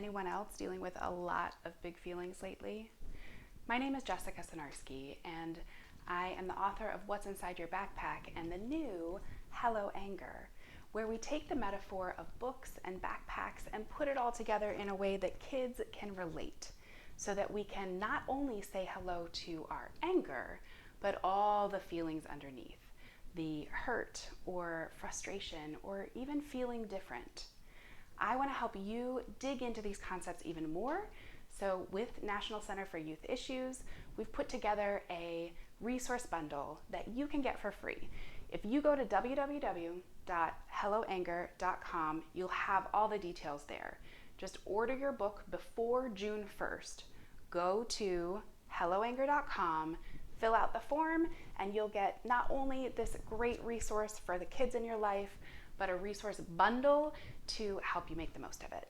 anyone else dealing with a lot of big feelings lately? My name is Jessica Sonarski, and I am the author of What's Inside Your Backpack and the new Hello Anger, where we take the metaphor of books and backpacks and put it all together in a way that kids can relate, so that we can not only say hello to our anger, but all the feelings underneath, the hurt or frustration or even feeling different. I want to help you dig into these concepts even more. So with National Center for Youth Issues, we've put together a resource bundle that you can get for free. If you go to www.helloanger.com, you'll have all the details there. Just order your book before June 1st. Go to helloanger.com, fill out the form, and you'll get not only this great resource for the kids in your life, but a resource bundle to help you make the most of it.